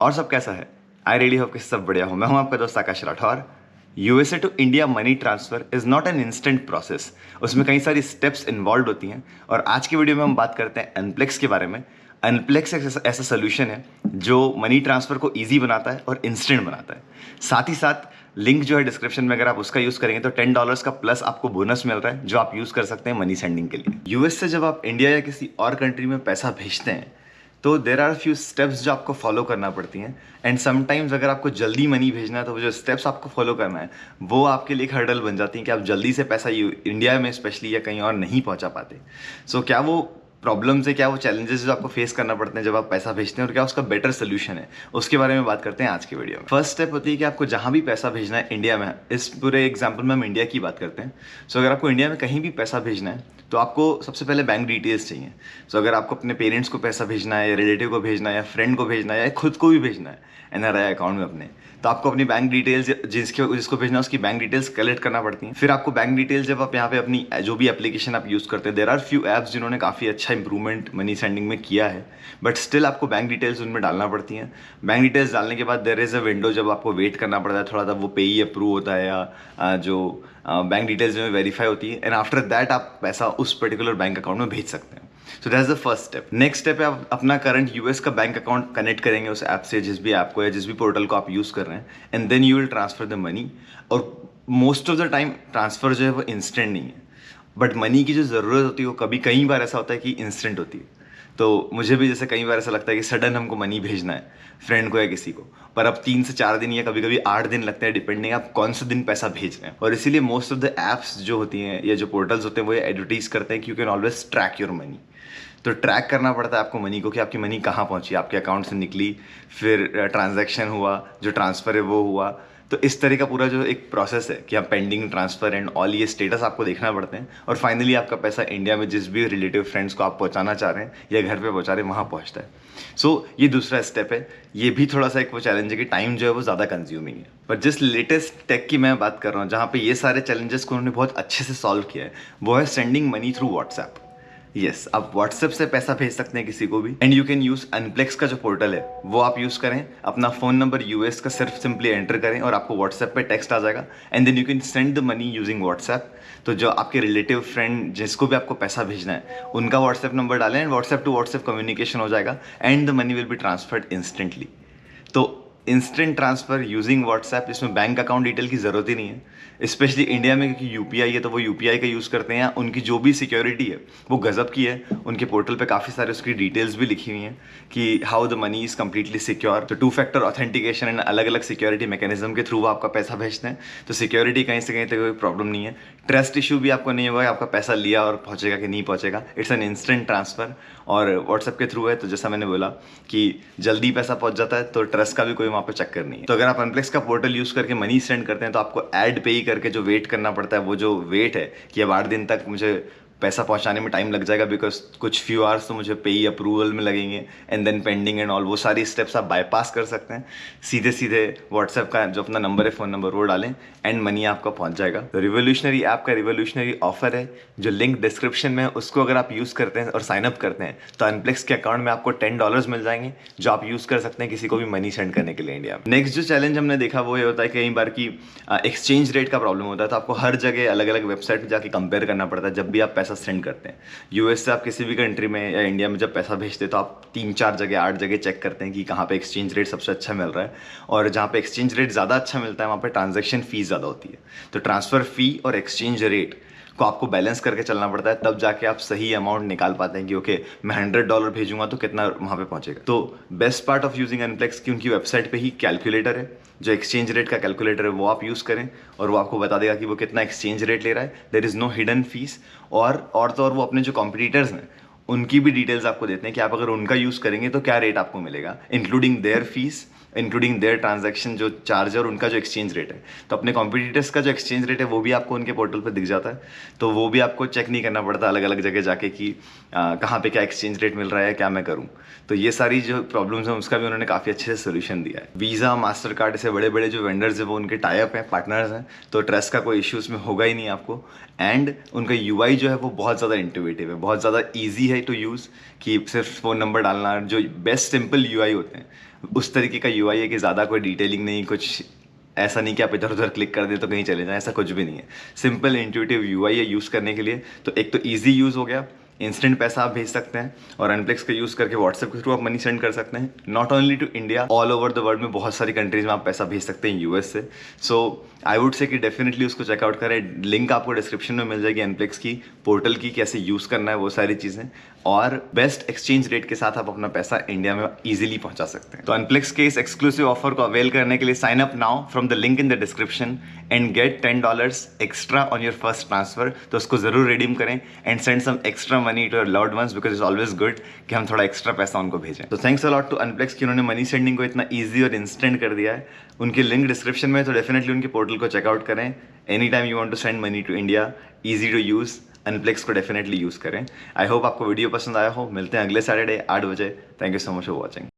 और सब कैसा है? आई रियली होप कि सब बढ़िया हो। मैं हूं आपका दोस्त Akash Rathore. USA to India money transfer is not an instant process. उसमें कई सारी स्टेप्स इन्वॉल्व होती हैं और आज की वीडियो में हम बात करते हैं अनप्लेक्स के बारे में। अनप्लेक्स एक ऐसा सोल्यूशन है जो मनी ट्रांसफर को ईजी बनाता है और इंस्टेंट बनाता है। साथ ही साथ लिंक जो है डिस्क्रिप्शन में, अगर आप उसका यूज करेंगे तो $10 का प्लस आपको बोनस मिल रहा है जो आप यूज कर सकते हैं मनी सेंडिंग के लिए। यूएस से जब आप इंडिया या किसी और कंट्री में पैसा भेजते हैं तो देर आर फ्यू स्टेप्स जो आपको फॉलो करना पड़ती हैं। एंड समटाइम्स अगर आपको जल्दी मनी भेजना है तो वो जो स्टेप्स आपको फॉलो करना है वो आपके लिए एक हर्डल बन जाती हैं कि आप जल्दी से पैसा इंडिया में स्पेशली या कहीं और नहीं पहुंचा पाते। सो क्या वो प्रॉब्लम्स है, क्या वो चैलेंजेस जो आपको फेस करना पड़ते हैं जब आप पैसा भेजते हैं, और क्या उसका बेटर सोल्यूशन है, उसके बारे में बात करते हैं आज की वीडियो में। फर्स्ट स्टेप होती है कि आपको जहां भी पैसा भेजना है इंडिया में, इस पूरे एग्जांपल में हम इंडिया की बात करते हैं। सो अगर आपको इंडिया में कहीं भी पैसा भेजना है तो आपको सबसे पहले बैंक डिटेल्स चाहिए। सो अगर आपको अपने पेरेंट्स को पैसा भेजना है या रिलेटिव को भेजना है या फ्रेंड को भेजना है या खुद को भी भेजना है एनआरआई अकाउंट में अपने, तो आपको अपनी बैंक डिटेल्स जिसको भेजना है उसकी बैंक डिटेल्स कलेक्ट करना पड़ती हैं। फिर आपको बैंक डिटेल्स जब आप यहाँ पे अपनी जो भी एप्लीकेशन आप यूज़ करते हैं, देर आर फ्यू ऐप्स जिन्होंने काफ़ी अच्छा इंप्रूवमेंट मनी सेंडिंग में किया है, बट स्टिल आपको बैंक डिटेल्स उनमें डालना पड़ती हैं। बैंक डिटेल्स डालने के बाद देर इज़ अ विंडो जब आपको वेट करना पड़ता है थोड़ा सा, वो पे ही अप्रूव होता है या जो बैंक डिटेल्स जो वेरीफाई होती है, एंड आफ्टर दैट आप पैसा उस पर्टिकुलर बैंक अकाउंट में भेज सकते हैं। So that's the first step. Next step है आप अपना करंट यूएस का बैंक अकाउंट कनेक्ट करेंगे उस ऐप से, जिस भी ऐप को या जिस भी पोर्टल को आप यूज़ कर रहे हैं, and then you will transfer the money. और most of the time transfer जो है वो इंस्टेंट नहीं है, बट मनी की जो ज़रूरत होती है वो कई बार ऐसा होता है कि इंस्टेंट होती है। तो मुझे भी जैसे कई बार ऐसा लगता है कि सडन हमको मनी भेजना है फ्रेंड को या किसी को, पर अब 3 से 4 दिन या कभी कभी 8 दिन लगते हैं, डिपेंडिंग आप कौन से दिन पैसा भेज रहे हैं। और इसीलिए मोस्ट ऑफ द ऐप्स जो होती हैं या जो पोर्टल्स होते हैं वो ये एडवर्टीज करते हैं कि you can always track your money. तो ट्रैक करना पड़ता है आपको मनी को कि आपकी मनी कहाँ पहुंची, आपके अकाउंट से निकली, फिर ट्रांजैक्शन हुआ, जो ट्रांसफ़र है वो हुआ। तो इस तरह का पूरा जो एक प्रोसेस है कि आप पेंडिंग ट्रांसफ़र एंड ऑल ये स्टेटस आपको देखना पड़ते हैं, और फाइनली आपका पैसा इंडिया में जिस भी रिलेटिव फ्रेंड्स को आप पहुंचाना चाह रहे हैं या घर पे पहुंचा रहे हैं वहाँ पहुंचता है। सो ये दूसरा स्टेप है। ये भी थोड़ा सा एक वो चैलेंज है कि टाइम जो है वो ज़्यादा कंज्यूमिंग है, पर जिस लेटेस्ट टेक की मैं बात कर रहा हूँ जहाँ पे ये सारे चैलेंजेस को उन्होंने बहुत अच्छे से सॉल्व किया है, वो है sending money through WhatsApp. Yes, आप व्हाट्सएप से पैसा भेज सकते हैं किसी को भी, एंड यू कैन यूज अनप्लेक्स का जो पोर्टल है वो आप यूज करें। अपना फोन नंबर यूएस का सिर्फ सिंपली एंटर करें और आपको व्हाट्सएप पे टेक्स्ट आ जाएगा, and then you can send the money using WhatsApp. तो जो आपके रिलेटिव फ्रेंड जिसको भी आपको पैसा भेजना है उनका व्हाट्सएप नंबर डालें and WhatsApp to WhatsApp communication हो जाएगा, and the money will be transferred instantly. तो इंस्टेंट ट्रांसफ़र यूजिंग व्हाट्सएप, इसमें बैंक अकाउंट डिटेल की ज़रूरत ही नहीं है, स्पेशली इंडिया में, क्योंकि यूपीआई है तो वो यूपीआई का यूज़ करते हैं। उनकी जो भी सिक्योरिटी है वो गज़ब की है। उनके पोर्टल पे काफ़ी सारे उसकी डिटेल्स भी लिखी हुई हैं कि how the money is completely secure. तो 2 फैक्टर ऑथेंटिकेशन एंड अलग अलग सिक्योरिटी मैकेनिज्म के थ्रू वो आपका पैसा भेजते हैं। तो सिक्योरिटी कहीं से कहीं तक कोई प्रॉब्लम नहीं है। ट्रस्ट इशू भी आपको नहीं होगा आपका पैसा लिया और पहुँचेगा कि नहीं पहुँचेगा। इट्स एन इंस्टेंट ट्रांसफ़र और व्हाट्सएप के थ्रू है, तो जैसा मैंने बोला कि जल्दी पैसा पहुँच जाता है, तो ट्रस्ट का भी कोई वहाँ पर चक्कर नहीं है। तो अगर आप अनप्लेक्स का पोर्टल यूज़ करके मनी सेंड करते हैं तो आपको ऐड पे ही करके जो वेट करना पड़ता है, वो जो वेट है कि अब 8 दिन तक मुझे पैसा पहुंचाने में टाइम लग जाएगा, बिकॉज कुछ फ्यू आवर्स तो मुझे पे अप्रूवल में लगेंगे, and then pending and all, वो सारी स्टेप्स आप बाईपास कर सकते हैं। सीधे सीधे व्हाट्सएप का जो अपना नंबर है, फ़ोन नंबर, वो डालें एंड मनी आपका पहुंच जाएगा। तो रिवोल्यूशनरी ऐप का रिवोल्यूशनरी ऑफर है, जो लिंक डिस्क्रिप्शन में है, उसको अगर आप यूज़ करते हैं और साइनअप करते हैं तो अनप्लेक्स के अकाउंट में आपको $10 मिल जाएंगे, जो आप यूज़ कर सकते हैं किसी को भी मनी सेंड करने के लिए इंडिया में। नेक्स्ट जो चैलेंज हमने देखा वो ये होता है कई बार की एक्सचेंज रेट का प्रॉब्लम होता है। तो आपको हर जगह अलग अलग वेबसाइट पर जाके कंपेयर करना पड़ता है जब भी आप पैसा सेंड करते हैं। यूएस से आप किसी भी कंट्री में या इंडिया में जब पैसा भेजते हैं तो आप 3-4 जगह 8 जगह चेक करते हैं कि कहाँ पे एक्सचेंज रेट सबसे अच्छा मिल रहा है, और जहाँ पे एक्सचेंज रेट ज़्यादा अच्छा मिलता है वहाँ पे ट्रांजैक्शन फीस ज़्यादा होती है। तो ट्रांसफ़र फ़ी और एक्सचेंज रेट को आपको बैलेंस करके चलना पड़ता है, तब जाके आप सही अमाउंट निकाल पाते हैं कि ओके मैं $100 भेजूंगा तो कितना वहाँ पे पहुँचेगा। तो बेस्ट पार्ट ऑफ यूजिंग अनप्लेक्स की उनकी वेबसाइट पे ही कैलकुलेटर है, जो एक्सचेंज रेट का कैलकुलेटर है वो आप यूज़ करें और वो आपको बता देगा कि वो कितना एक्सचेंज रेट ले रहा है। There is no hidden fees. और तो और वो अपने जो कॉम्पिटिटर्स हैं उनकी भी डिटेल्स आपको देते हैं कि आप अगर उनका यूज़ करेंगे तो क्या रेट आपको मिलेगा, including there fees, including there transaction जो चार्ज है और उनका जो एक्सचेंज रेट है। तो अपने कॉम्पिटिटर्स का जो एक्सचेंज रेट है वो भी आपको उनके पोर्टल पर दिख जाता है, तो वो भी आपको चेक नहीं करना पड़ता अलग अलग जगह जाके कि कहाँ पे क्या एक्सचेंज रेट मिल रहा है, क्या मैं करूँ। तो ये सारी जो प्रॉब्लम्स हैं उसका भी उन्होंने काफ़ी अच्छे से सोल्यूशन दिया है। वीज़ा, मास्टर कार्ड से बड़े बड़े जो वेंडर्स हैं वो उनके टाई अप हैं, पार्टनर्स हैं, तो ट्रस्ट का कोई इशू उसमें होगा ही नहीं आपको। एंड उनका यूआई जो है वो बहुत ज़्यादा इंटुइटिव है, बहुत ज़्यादा ईजी है है टू यूज़ कि सिर्फ फ़ोन नंबर डालना, जो बेस्ट सिंपल यूआई होते हैं उस तरीके का यूआई है कि ज़्यादा कोई डिटेलिंग नहीं, कुछ ऐसा नहीं कि आप इधर उधर क्लिक कर दे तो कहीं चले जाएं, ऐसा कुछ भी नहीं है। सिंपल इंट्यूटिव यूआई है यूज़ करने के लिए। तो एक तो ईजी यूज़ हो गया, इंस्टेंट पैसा आप भेज सकते हैं और अनप्लेक्स का यूज़ करके व्हाट्सएप के थ्रू आप मनी सेंड कर सकते हैं। Not only to India, all over the world में बहुत सारी कंट्रीज में आप पैसा भेज सकते हैं यूएस से। सो आई वुड से कि डेफिनेटली उसको चेकआउट करें। लिंक आपको डिस्क्रिप्शन में मिल जाएगी अनप्लेक्स की पोर्टल की, कैसे यूज़ करना है वो सारी चीज़ें, और बेस्ट एक्सचेंज रेट के साथ आप अपना पैसा इंडिया में इजीली पहुंचा सकते हैं। तो अनप्लेक्स के इस एक्सक्लूसिव ऑफर को अवेल करने के लिए sign up now from the link in the description and get $10 extra on your first transfer. तो उसको जरूर रिडीम करें and send some extra money to your loved ones, because it's always good कि हम थोड़ा एक्स्ट्रा पैसा उनको भेजें। तो थैंक्स अ लॉट टू अनप्लेक्स कि उन्होंने मनी सेंडिंग को इतना ईजी और इंस्टेंट कर दिया है। उनकी लिंक डिस्क्रिप्शन में, तो डेफिनेटली उनके पोर्टल को चेकआउट करें। Any time you want to send money to India, easy to use, अनप्लेक्स को डेफिनेटली यूज़ करें। आई होप आपको वीडियो पसंद आया हो। मिलते हैं अगले सैटरडे 8 बजे। Thank you so much for watching.